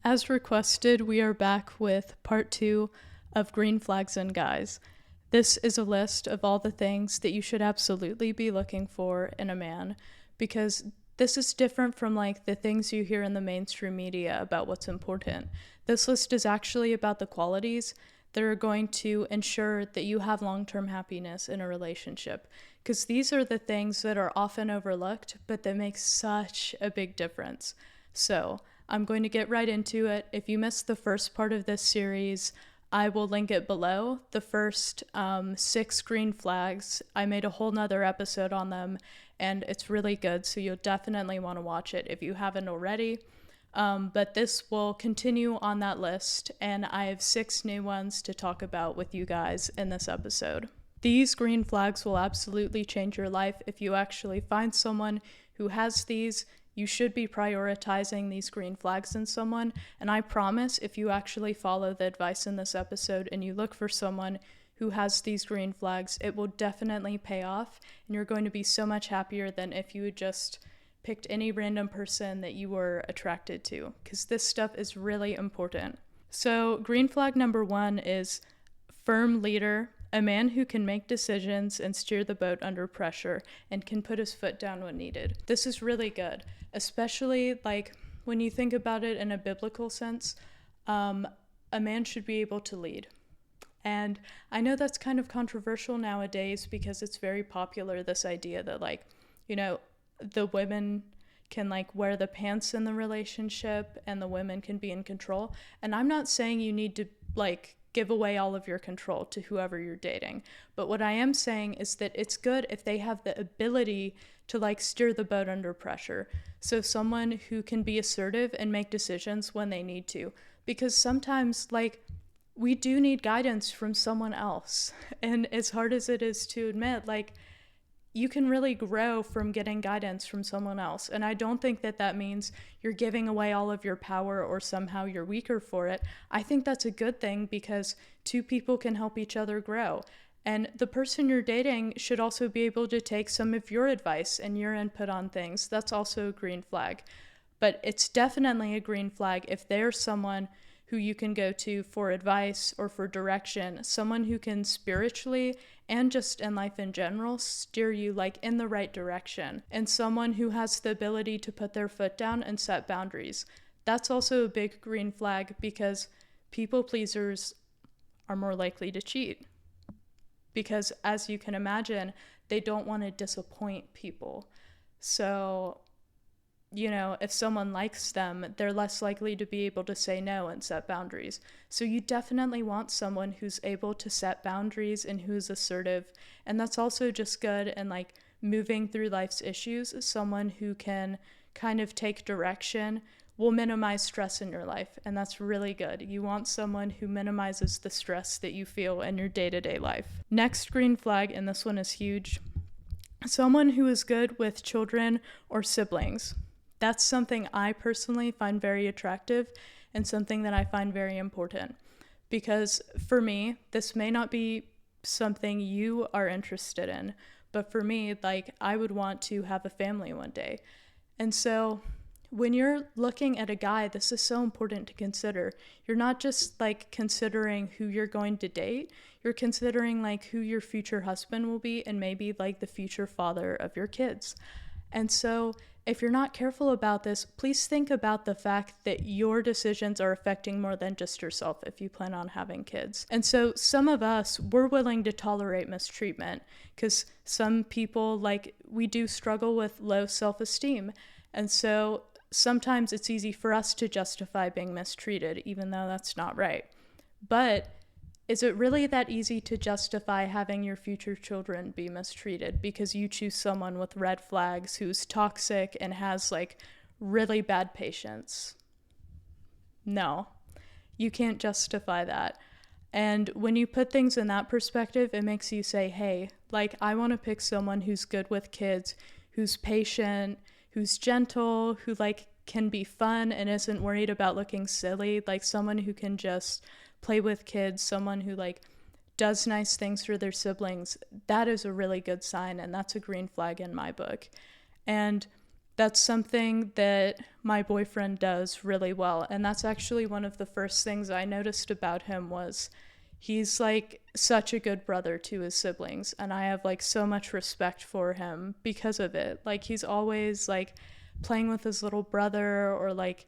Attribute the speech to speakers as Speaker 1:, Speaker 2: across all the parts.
Speaker 1: As requested, we are back with part 2 of Green Flags and Guys. This is a list of all the things that you should absolutely be looking for in a man, because this is different from like the things you hear in the mainstream media about what's important. This list is actually about the qualities that are going to ensure that you have long-term happiness in a relationship, because these are the things that are often overlooked, but that make such a big difference. So I'm going to get right into it. If you missed the first part of this series, I will link it below. The first 6 green flags, I made a whole nother episode on them, and it's really good, so you'll definitely want to watch it if you haven't already. But this will continue on that list, and I have 6 new ones to talk about with you guys in this episode. These green flags will absolutely change your life if you actually find someone who has these. You should be prioritizing these green flags in someone, and I promise if you actually follow the advice in this episode and you look for someone who has these green flags, it will definitely pay off, and you're going to be so much happier than if you had just picked any random person that you were attracted to, because this stuff is really important. So green flag number 1 is firm leader. A man who can make decisions and steer the boat under pressure and can put his foot down when needed. This is really good, especially like when you think about it in a biblical sense. A man should be able to lead. And I know that's kind of controversial nowadays because it's very popular, this idea that like, the women can like wear the pants in the relationship and the women can be in control. And I'm not saying you need to like give away all of your control to whoever you're dating. But what I am saying is that it's good if they have the ability to like steer the boat under pressure. So someone who can be assertive and make decisions when they need to. Because sometimes like we do need guidance from someone else. And as hard as it is to admit, like you can really grow from getting guidance from someone else. And I don't think that that means you're giving away all of your power or somehow you're weaker for it. I think that's a good thing because 2 people can help each other grow. And the person you're dating should also be able to take some of your advice and your input on things. That's also a green flag. But it's definitely a green flag if there's someone who you can go to for advice or for direction, someone who can spiritually and just in life in general steer you like in the right direction, and someone who has the ability to put their foot down and set boundaries. That's also a big green flag because people pleasers are more likely to cheat because, as you can imagine, they don't want to disappoint people. So if someone likes them, they're less likely to be able to say no and set boundaries. So you definitely want someone who's able to set boundaries and who's assertive. And that's also just good in like moving through life's issues. Someone who can kind of take direction will minimize stress in your life. And that's really good. You want someone who minimizes the stress that you feel in your day-to-day life. Next green flag, and this one is huge, someone who is good with children or siblings. That's something I personally find very attractive and something that I find very important. Because for me, this may not be something you are interested in, but for me, like I would want to have a family one day. And so when you're looking at a guy, this is so important to consider. You're not just like considering who you're going to date, you're considering like who your future husband will be and maybe like the future father of your kids. And so if you're not careful about this, please think about the fact that your decisions are affecting more than just yourself if you plan on having kids. And so some of us, we're willing to tolerate mistreatment because some people, like, we do struggle with low self-esteem. And so sometimes it's easy for us to justify being mistreated, even though that's not right. But is it really that easy to justify having your future children be mistreated because you choose someone with red flags who's toxic and has like really bad patience? No, you can't justify that. And when you put things in that perspective, it makes you say, hey, like I want to pick someone who's good with kids, who's patient, who's gentle, who like can be fun and isn't worried about looking silly, like someone who can just play with kids, someone who like does nice things for their siblings. That is a really good sign, and that's a green flag in my book. And That's something that my boyfriend does really well. And that's actually one of the first things I noticed about him was he's like such a good brother to his siblings. And I have like so much respect for him because of it. Like he's always like playing with his little brother or like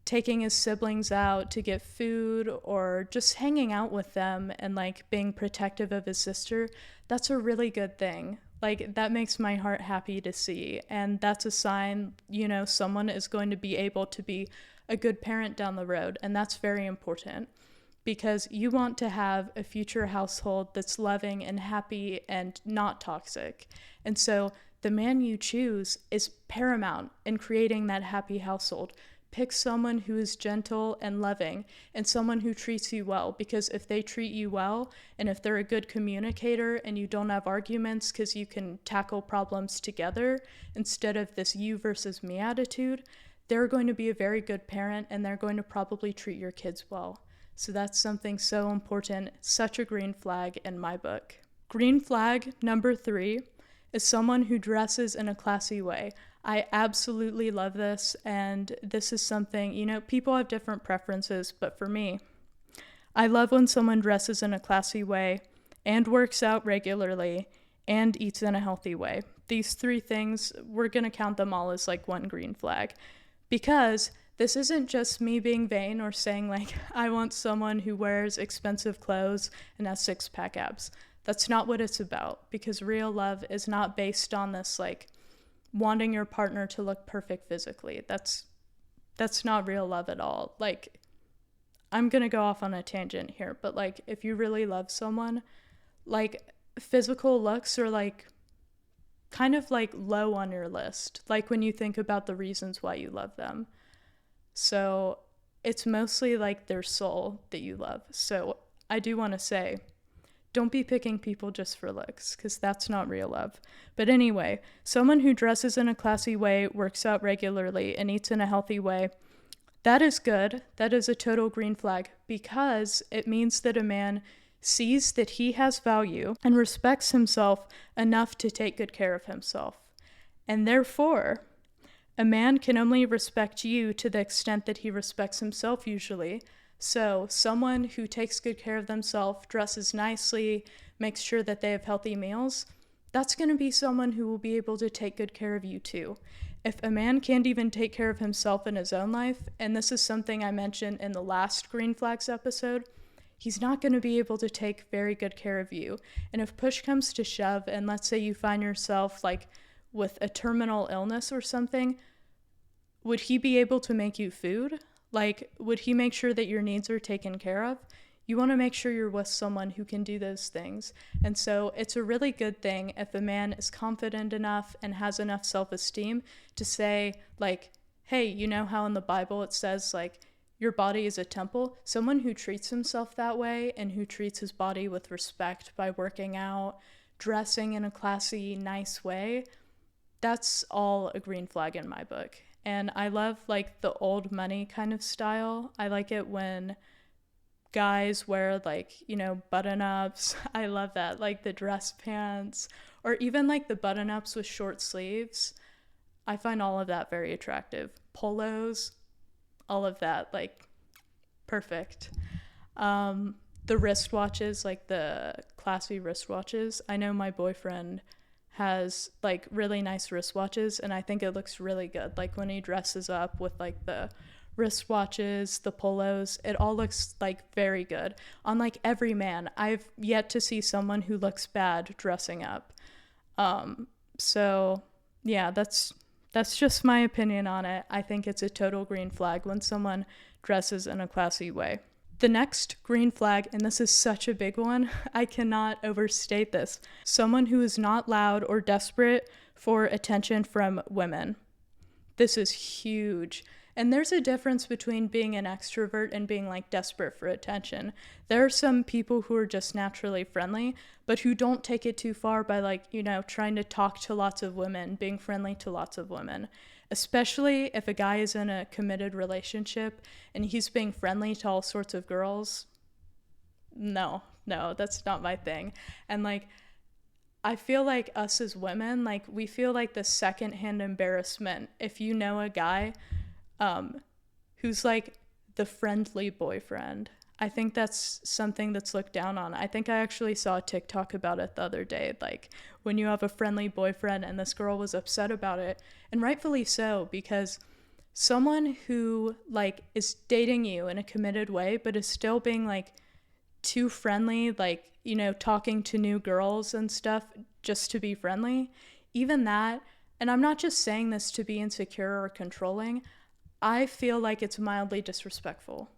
Speaker 1: taking his siblings out to get food or just hanging out with them and like being protective of his sister. That's a really good thing. Like that makes my heart happy to see, and that's a sign, you know, someone is going to be able to be a good parent down the road, and that's very important because you want to have a future household that's loving and happy and not toxic. And so the man you choose is paramount in creating that happy household. Pick someone who is gentle and loving and someone who treats you well, because if they treat you well and if they're a good communicator and you don't have arguments because you can tackle problems together instead of this you versus me attitude, they're going to be a very good parent and they're going to probably treat your kids well. So that's something so important, such a green flag in my book. Green flag number 3 is someone who dresses in a classy way. I absolutely love this, and this is something, you know, people have different preferences, but for me, I love when someone dresses in a classy way and works out regularly and eats in a healthy way. These 3 things, we're going to count them all as like one green flag, because this isn't just me being vain or saying like, I want someone who wears expensive clothes and has 6-pack abs. That's not what it's about, because real love is not based on this like wanting your partner to look perfect physically. That's not real love at all. Like, I'm gonna go off on a tangent here, but like if you really love someone, like physical looks are like kind of like low on your list, like when you think about the reasons why you love them. So it's mostly like their soul that you love. So I do want to say, don't be picking people just for looks, because that's not real love. But anyway, someone who dresses in a classy way, works out regularly, and eats in a healthy way, that is good. That is a total green flag, because it means that a man sees that he has value and respects himself enough to take good care of himself. And therefore, a man can only respect you to the extent that he respects himself usually. So someone who takes good care of themselves, dresses nicely, makes sure that they have healthy meals, that's going to be someone who will be able to take good care of you too. If a man can't even take care of himself in his own life, and this is something I mentioned in the last Green Flags episode, he's not going to be able to take very good care of you. And if push comes to shove, and let's say you find yourself like with a terminal illness or something, would he be able to make you food? Like, would he make sure that your needs are taken care of? You want to make sure you're with someone who can do those things. And so it's a really good thing if a man is confident enough and has enough self-esteem to say, like, hey, you know how in the Bible it says, like, your body is a temple? Someone who treats himself that way and who treats his body with respect by working out, dressing in a classy, nice way, that's all a green flag in my book. And I love like the old money kind of style. I like it when guys wear like, you know, button-ups. I love that, like the dress pants, or even like the button-ups with short sleeves. I find all of that very attractive. Polos, all of that, like perfect. The wristwatches, like the classy wristwatches. I know my boyfriend has like really nice wristwatches, and I think it looks really good. Like when he dresses up with like the wristwatches, the polos, it all looks like very good on like every man. I've yet to see someone who looks bad dressing up. So yeah, that's just my opinion on it. I think it's a total green flag when someone dresses in a classy way. The next green flag, and this is such a big one, I cannot overstate this. Someone who is not loud or desperate for attention from women. This is huge. And there's a difference between being an extrovert and being like desperate for attention. There are some people who are just naturally friendly, but who don't take it too far by like, you know, trying to talk to lots of women, being friendly to lots of women. Especially if a guy is in a committed relationship and he's being friendly to all sorts of girls. No, that's not my thing. And like, I feel like us as women, like we feel like the secondhand embarrassment if you know a guy um, who's like the friendly boyfriend. I think that's something that's looked down on. I think I actually saw a TikTok about it the other day. Like when you have a friendly boyfriend, and this girl was upset about it, and rightfully so, because someone who like is dating you in a committed way, but is still being like too friendly, like, you know, talking to new girls and stuff just to be friendly, even that, and I'm not just saying this to be insecure or controlling, I feel like it's mildly disrespectful.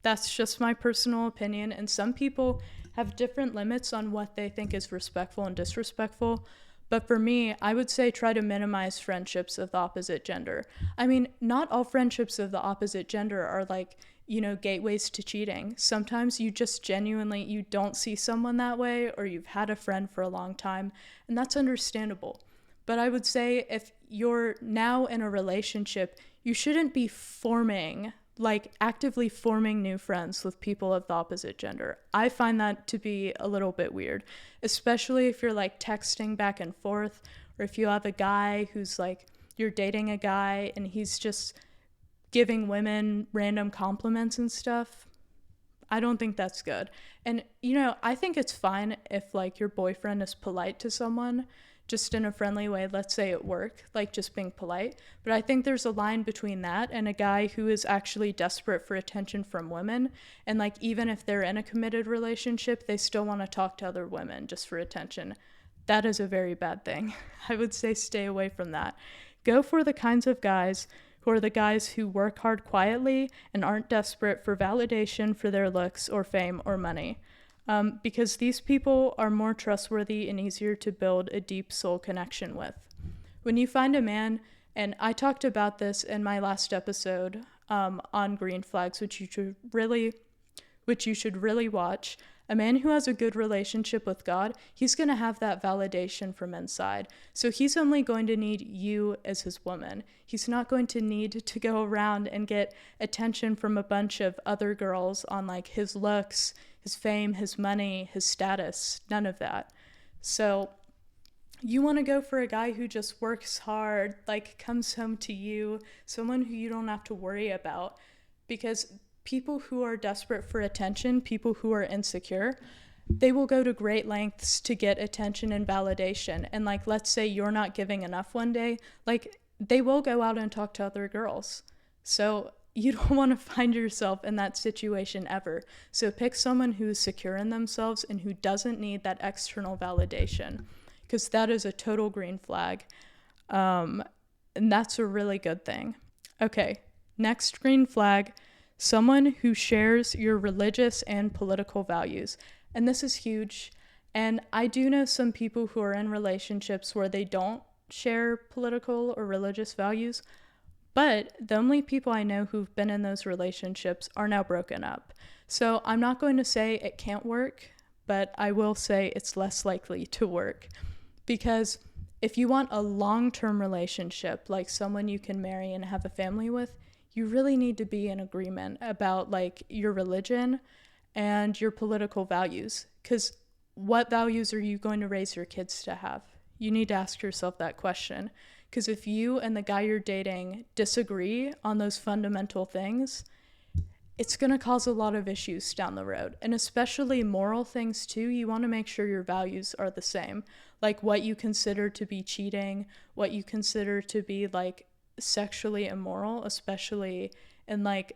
Speaker 1: That's just my personal opinion, and some people have different limits on what they think is respectful and disrespectful. But for me, I would say try to minimize friendships of the opposite gender. I mean, not all friendships of the opposite gender are like, you know, gateways to cheating. Sometimes you just genuinely you don't see someone that way, or you've had a friend for a long time, and that's understandable. But I would say if you're now in a relationship, you shouldn't be forming, like actively forming new friends with people of the opposite gender. I find that to be a little bit weird, especially if you're like texting back and forth, or if you have a guy who's like, you're dating a guy and he's just giving women random compliments and stuff. I don't think that's good. And, you know, I think it's fine if like your boyfriend is polite to someone just in a friendly way, let's say at work, like just being polite. But I think there's a line between that and a guy who is actually desperate for attention from women. And like, even if they're in a committed relationship, they still want to talk to other women just for attention. That is a very bad thing. I would say stay away from that. Go for the kinds of guys who are the guys who work hard quietly and aren't desperate for validation for their looks or fame or money. Because these people are more trustworthy and easier to build a deep soul connection with. When you find a man, and I talked about this in my last episode on green flags, which you should really watch. A man who has a good relationship with God, he's going to have that validation from inside. So he's only going to need you as his woman. He's not going to need to go around and get attention from a bunch of other girls on like his looks, his fame, his money, his status, none of that. So you want to go for a guy who just works hard, like comes home to you, someone who you don't have to worry about, because people who are desperate for attention, people who are insecure, they will go to great lengths to get attention and validation. And like, let's say you're not giving enough one day, like they will go out and talk to other girls. So you don't want to find yourself in that situation ever. So pick someone who's secure in themselves and who doesn't need that external validation, because that is a total green flag. And that's a really good thing. Okay, next green flag, someone who shares your religious and political values. And this is huge. And I do know some people who are in relationships where they don't share political or religious values, but the only people I know who've been in those relationships are now broken up. So I'm not going to say it can't work, but I will say it's less likely to work. Because if you want a long-term relationship, like someone you can marry and have a family with, you really need to be in agreement about like your religion and your political values. Because what values are you going to raise your kids to have? You need to ask yourself that question. Because if you and the guy you're dating disagree on those fundamental things, it's going to cause a lot of issues down the road. And especially moral things too, you want to make sure your values are the same. Like what you consider to be cheating, what you consider to be like sexually immoral, especially in like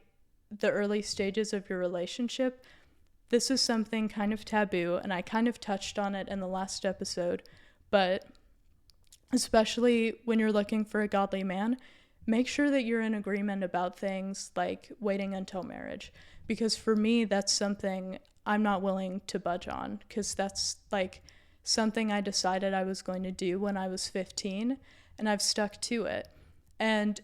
Speaker 1: the early stages of your relationship. This is something kind of taboo, and I kind of touched on it in the last episode, but especially when you're looking for a godly man, make sure that you're in agreement about things like waiting until marriage. Because for me, that's something I'm not willing to budge on, because that's like something I decided I was going to do when I was 15, and I've stuck to it. And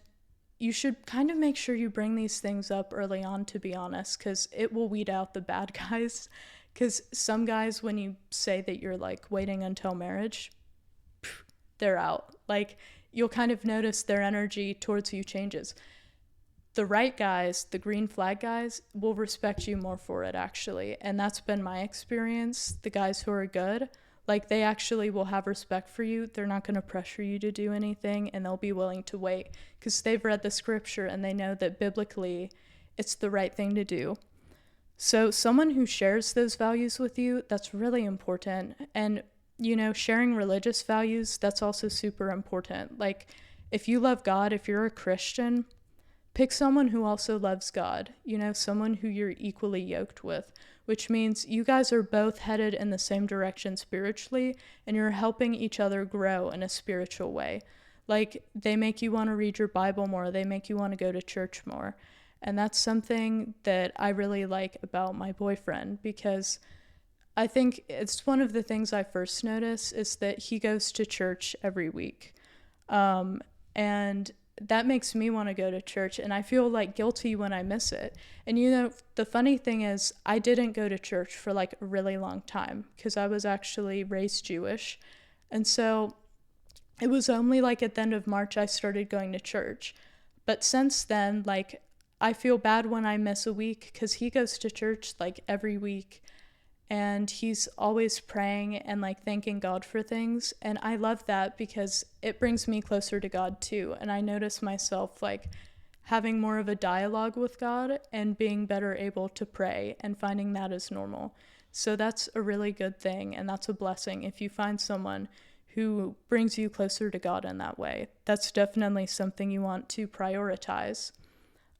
Speaker 1: you should kind of make sure you bring these things up early on, to be honest, because it will weed out the bad guys. Because some guys, when you say that you're like waiting until marriage, they're out. Like, you'll kind of notice their energy towards you changes. The right guys, the green flag guys, will respect you more for it, actually. And that's been my experience. The guys who are good, Like, they actually will have respect for you. They're not going to pressure you to do anything, and they'll be willing to wait because they've read the scripture and they know that biblically it's the right thing to do. So someone who shares those values with you, that's really important. And, sharing religious values, that's also super important. Like, if you love God, if you're a Christian, pick someone who also loves God, someone who you're equally yoked with, which means you guys are both headed in the same direction spiritually, and you're helping each other grow in a spiritual way. Like, they make you want to read your Bible more, they make you want to go to church more. And that's something that I really like about my boyfriend, because I think it's one of the things I first noticed is that he goes to church every week. And that makes me want to go to church, and I feel like guilty when I miss it. And the funny thing is, I didn't go to church for like a really long time because I was actually raised Jewish. And so it was only like at the end of March I started going to church. But since then, like, I feel bad when I miss a week because he goes to church like every week, and he's always praying and like thanking God for things. And I love that because it brings me closer to God too. And I notice myself like having more of a dialogue with God and being better able to pray and finding that as normal. So that's a really good thing, and that's a blessing if you find someone who brings you closer to God in that way. That's definitely something you want to prioritize.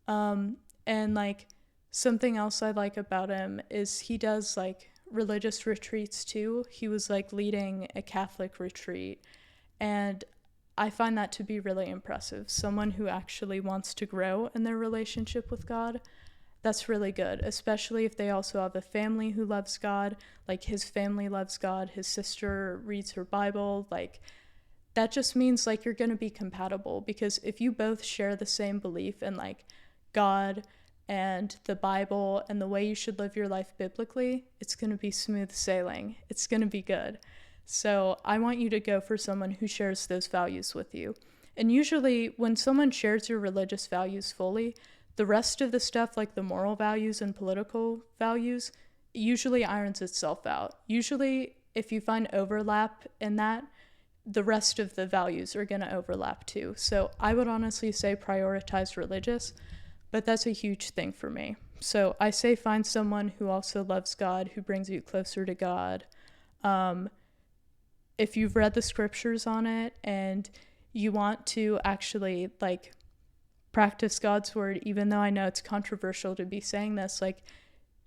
Speaker 1: And like, something else I like about him is he does like religious retreats too. He was like leading a Catholic retreat, and I find that to be really impressive. Someone who actually wants to grow in their relationship with God. That's really good, especially if they also have a family who loves God. Like, his family loves God, his sister reads her Bible. Like, that just means like you're going to be compatible, because if you both share the same belief in like God and the Bible and the way you should live your life biblically, it's going to be smooth sailing. It's going to be good. So I want you to go for someone who shares those values with you. And usually when someone shares your religious values fully, the rest of the stuff, like the moral values and political values, usually irons itself out. Usually if you find overlap in that, the rest of the values are going to overlap too. So I would honestly say prioritize religious, but that's a huge thing for me. So I say find someone who also loves God, who brings you closer to God. If you've read the scriptures on it and you want to actually like practice God's word, even though I know it's controversial to be saying this, like,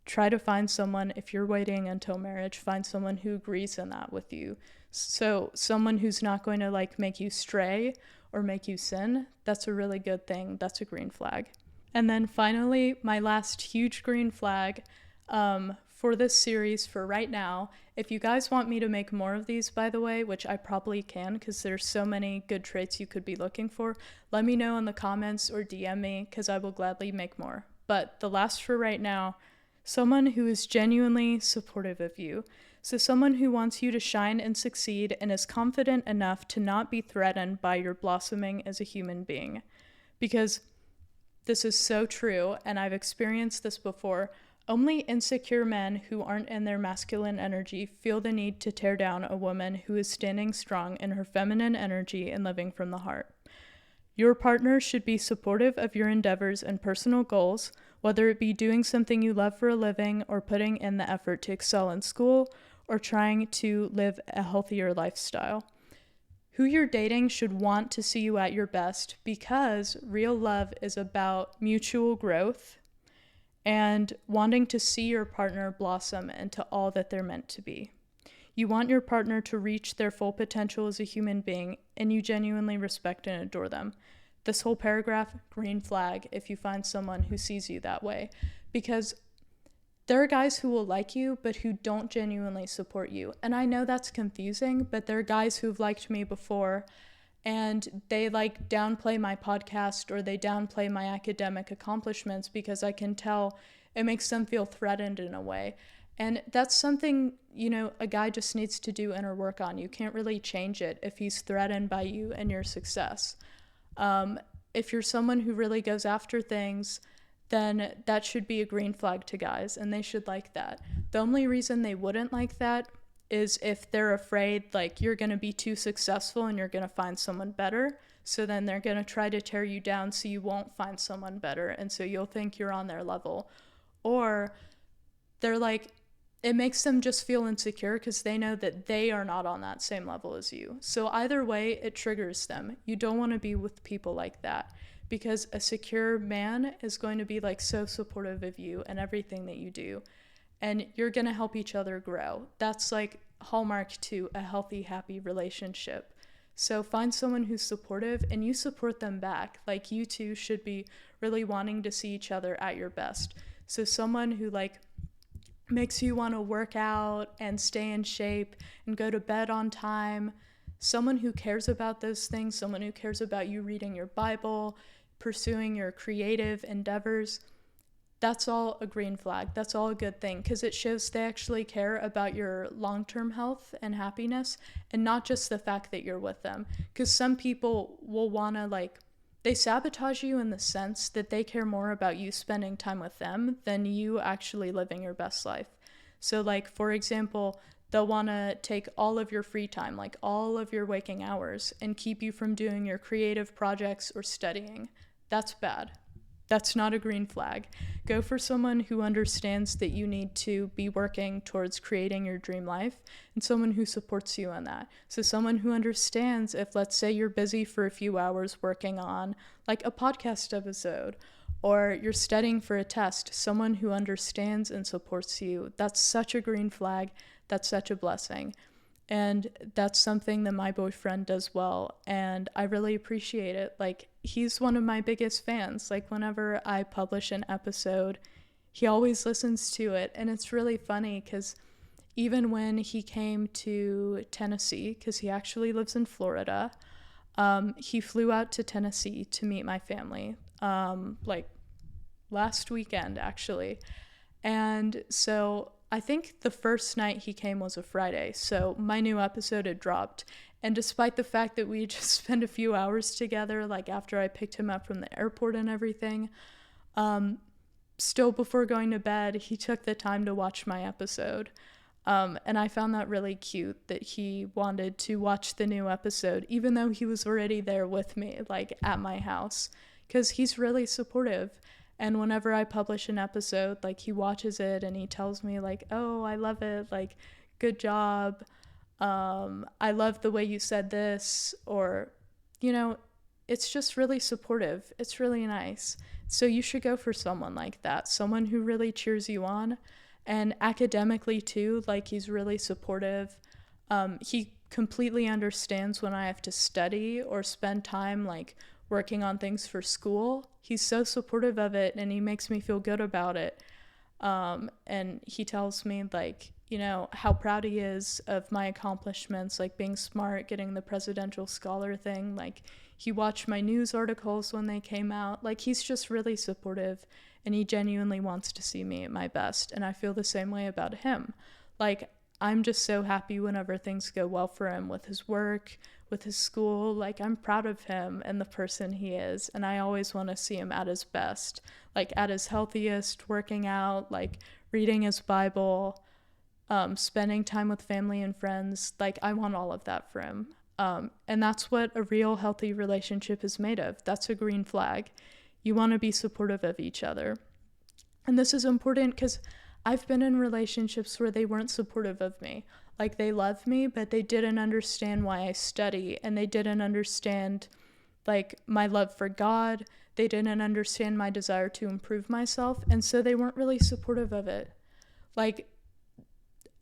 Speaker 1: try to find someone, if you're waiting until marriage, find someone who agrees in that with you. So someone who's not going to like make you stray or make you sin, that's a really good thing. That's a green flag. And then finally, my last huge green flag for this series for right now. If you guys want me to make more of these, by the way, which I probably can because there's so many good traits you could be looking for, let me know in the comments or DM me because I will gladly make more. But the last for right now, someone who is genuinely supportive of you. So someone who wants you to shine and succeed and is confident enough to not be threatened by your blossoming as a human being. Because this is so true, and I've experienced this before. Only insecure men who aren't in their masculine energy feel the need to tear down a woman who is standing strong in her feminine energy and living from the heart. Your partner should be supportive of your endeavors and personal goals, whether it be doing something you love for a living or putting in the effort to excel in school or trying to live a healthier lifestyle. Who you're dating should want to see you at your best, because real love is about mutual growth and wanting to see your partner blossom into all that they're meant to be. You want your partner to reach their full potential as a human being, and you genuinely respect and adore them. This whole paragraph, green flag if you find someone who sees you that way, because there are guys who will like you, but who don't genuinely support you. And I know that's confusing, but there are guys who've liked me before, and they like downplay my podcast or they downplay my academic accomplishments because I can tell it makes them feel threatened in a way. And that's something, a guy just needs to do inner work on. You can't really change it if he's threatened by you and your success. If you're someone who really goes after things, then that should be a green flag to guys, and they should like that. The only reason they wouldn't like that is if they're afraid like you're going to be too successful and you're going to find someone better. So then they're going to try to tear you down so you won't find someone better. And so you'll think you're on their level. Or they're like, it makes them just feel insecure because they know that they are not on that same level as you. So either way, it triggers them. You don't want to be with people like that, because a secure man is going to be like so supportive of you and everything that you do. And you're going to help each other grow. That's like hallmark to a healthy, happy relationship. So find someone who's supportive and you support them back. Like you two should be really wanting to see each other at your best. So someone who like makes you want to work out and stay in shape and go to bed on time, someone who cares about those things, someone who cares about you reading your Bible, pursuing your creative endeavors, that's all a green flag. That's all a good thing, because it shows they actually care about your long-term health and happiness, and not just the fact that you're with them. Because some people will want to like, they sabotage you in the sense that they care more about you spending time with them than you actually living your best life. So like, for example, they'll want to take all of your free time, like all of your waking hours, and keep you from doing your creative projects or studying. That's bad. That's not a green flag. Go for someone who understands that you need to be working towards creating your dream life, and someone who supports you in that. So someone who understands if, let's say, you're busy for a few hours working on like a podcast episode, or you're studying for a test, someone who understands and supports you. That's such a green flag. That's such a blessing. And that's something that my boyfriend does well, and I really appreciate it. Like, he's one of my biggest fans. Like, whenever I publish an episode, he always listens to it, and it's really funny because even when he came to Tennessee, because he actually lives in Florida, he flew out to Tennessee to meet my family, like last weekend, actually. And so I think the first night he came was a Friday, so my new episode had dropped. And despite the fact that we just spent a few hours together, like after I picked him up from the airport and everything, still before going to bed, he took the time to watch my episode. And I found that really cute that he wanted to watch the new episode, even though he was already there with me, like at my house, because he's really supportive. And whenever I publish an episode, like he watches it and he tells me like, oh, I love it, like, good job. I love the way you said this, or, you know, it's just really supportive. It's really nice. So you should go for someone like that, someone who really cheers you on. And academically too, like he's really supportive. He completely understands when I have to study or spend time like working on things for school. He's so supportive of it, and he makes me feel good about it. And he tells me like, you know, how proud he is of my accomplishments, like being smart, getting the presidential scholar thing. Like, he watched my news articles when they came out. Like, he's just really supportive, and he genuinely wants to see me at my best. And I feel the same way about him. Like, I'm just so happy whenever things go well for him with his work, with his school. Like, I'm proud of him and the person he is, and I always want to see him at his best, like at his healthiest, working out, like reading his Bible, spending time with family and friends. Like, I want all of that for him. And that's what a real healthy relationship is made of. That's a green flag. You want to be supportive of each other. And this is important because I've been in relationships where they weren't supportive of me. Like, they loved me, but they didn't understand why I study, and they didn't understand like my love for God. They didn't understand my desire to improve myself, and so they weren't really supportive of it. Like,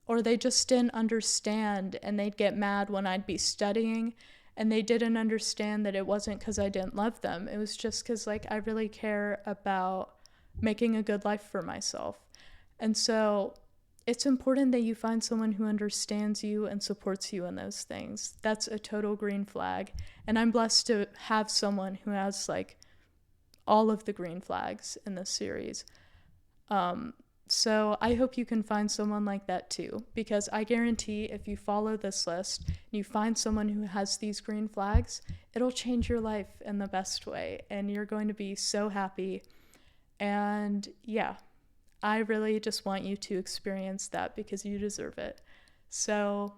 Speaker 1: or they just didn't understand, and they'd get mad when I'd be studying, and they didn't understand that it wasn't because I didn't love them. It was just because like I really care about making a good life for myself. And so it's important that you find someone who understands you and supports you in those things. That's a total green flag. And I'm blessed to have someone who has like all of the green flags in this series. So I hope you can find someone like that too, because I guarantee if you follow this list and you find someone who has these green flags, it'll change your life in the best way, and you're going to be so happy. And yeah, I really just want you to experience that because you deserve it. So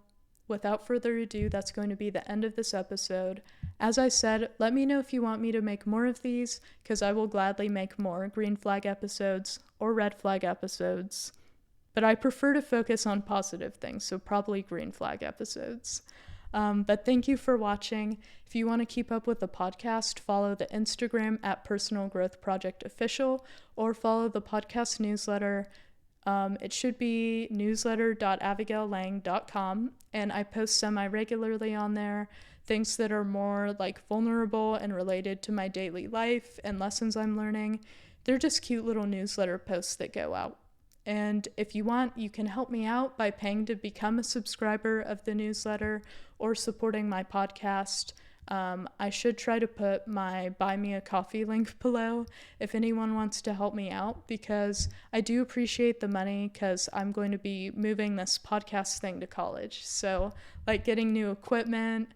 Speaker 1: without further ado, that's going to be the end of this episode. As I said, let me know if you want me to make more of these, because I will gladly make more green flag episodes or red flag episodes. But I prefer to focus on positive things, so probably green flag episodes. But thank you for watching. If you want to keep up with the podcast, follow the Instagram at Personal Growth Project Official, or follow the podcast newsletter. It should be newsletter.abigaillang.com, and I post semi-regularly on there, things that are more like vulnerable and related to my daily life and lessons I'm learning. They're just cute little newsletter posts that go out. And if you want, you can help me out by paying to become a subscriber of the newsletter or supporting my podcast. I should try to put my Buy Me a Coffee link below if anyone wants to help me out, because I do appreciate the money, because I'm going to be moving this podcast thing to college. So like getting new equipment,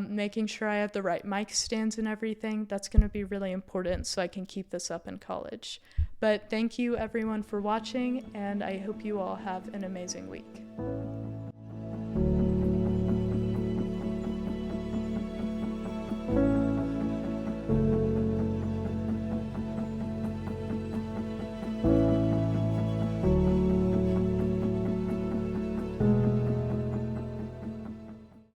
Speaker 1: making sure I have the right mic stands and everything, that's going to be really important so I can keep this up in college. But thank you everyone for watching, and I hope you all have an amazing week.